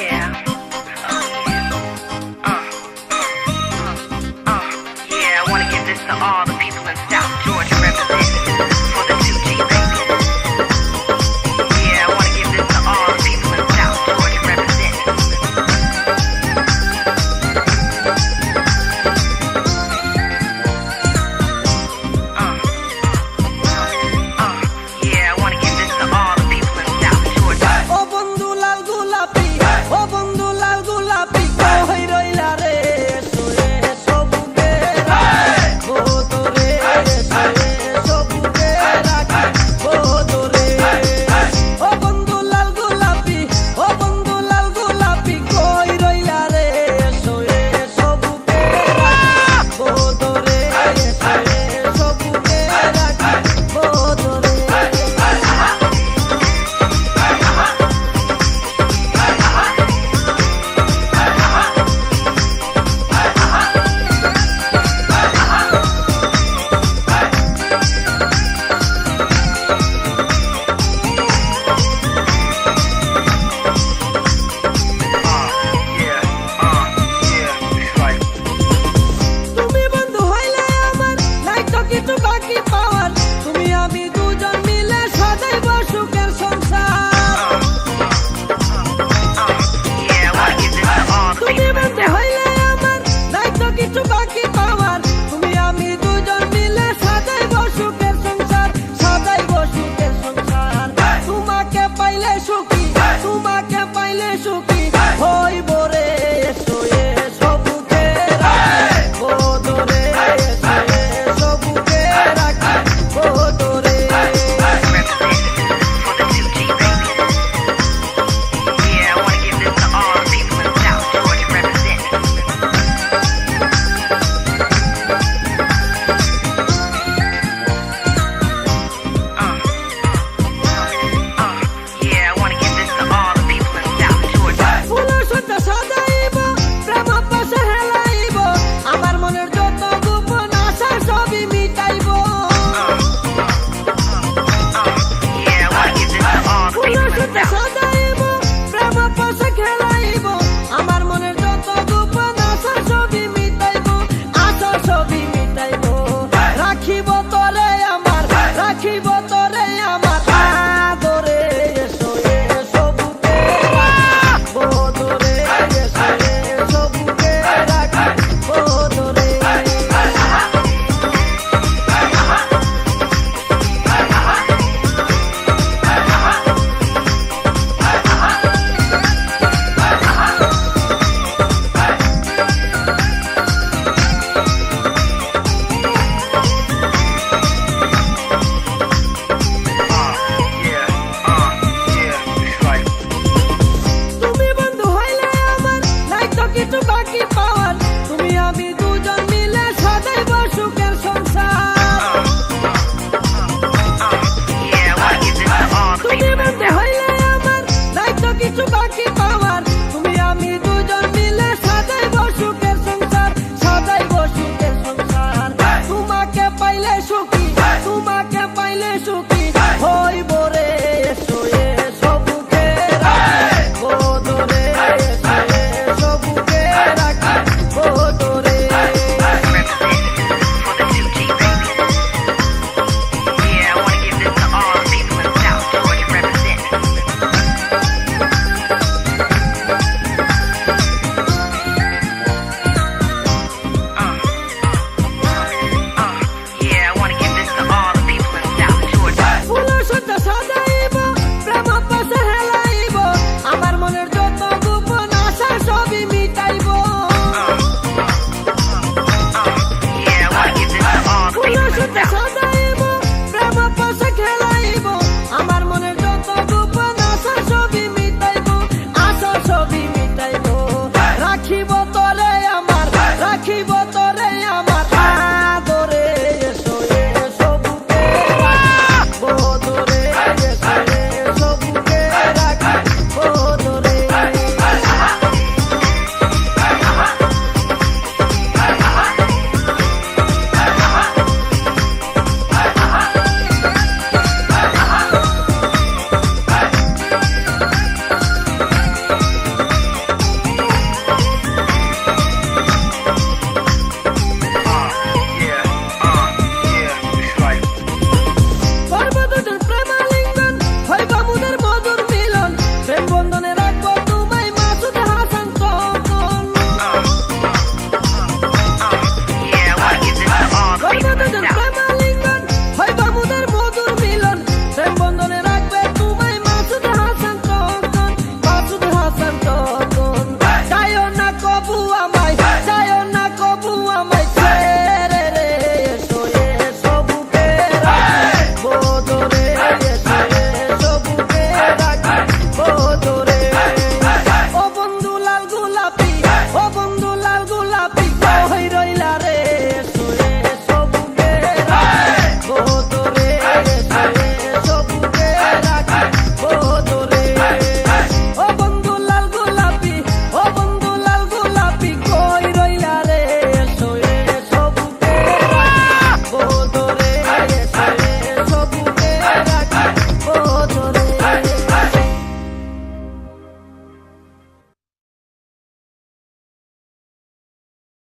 Yeah. Yeah, I wanna give this to all the people in South Georgia representing for the 2G baby. Yeah, I wanna give this to all the people in South Georgia representing. Yeah, I wanna give this to all the people in South Georgia. ও বন্ধু লাল গোলাপি, ও বন্ধু লাল গোলাপি, কই রইলা রে শুয়ে সবুকে বোতরে শুয়ে সবুকে রাখি বোতরে। ও বন্ধু লাল গোলাপি, ও বন্ধু লাল গোলাপি, কই রইলা রে শুয়ে সবুকে রাখি বোতরে শুয়ে সবুকে রাখি বোতরে। তুমি বন্ধু হইলে আমার নাই তো কিছু বাকি পাওয়ার, তুমি আমি দুজন মিলে সাজাইব সুখের সংসার। Yeah, I wanna give this to all the তুমি people in বন্ধু South. হইলে আমার নাই তো কিছু বাকি পাওয়ার, তুমি আমি দুজন মিলে সাজাইব সুখের সংসার, সাজাইব সুখের সংসার। তোমাকে পাইলে সুখী, তোমাকে পাইলে সুখী হইব রে শুয়ে সবুকে রাখি বোতরে শুয়ে সবুকে রাখি বোতরে। For the 2G baby. Yeah, I wanna give this to all the people in South Georgia representing. Yeah, I wanna give this to all the people in South Georgia. ফুলের সজ্জা সাজাইব, প্রেম পাশে হেলাইব, আমার মনের যত গোপন আশা সবই মিটাইব। Yeah, I wanna give this to all the ফুলের people in সজ্জা South. সাজাইব, প্রেম পাশে খেলাইব, আমার মনের যত গোপন আশা সবই মিটাইব, আশা সবই মিটাইব। রাখিব তোরে আমার, রাখিব তোরে আমার আদরে শুয়ে সবুকে রাখবো তোরে, শুয়ে সবুকে রাখবো তোরে। তুমি বন্ধু হইলে আমার নাই তো কিছু বাকি পাওয়ার, তুমি আমি দুজন মিলে সাজাইব সুখের সংসার। Yeah, I wanna give this to all the তুমি people in বন্ধু হইলে আমার নাই তো কিছু বাকি পাওয়ার, তুমি আমি দুজন মিলে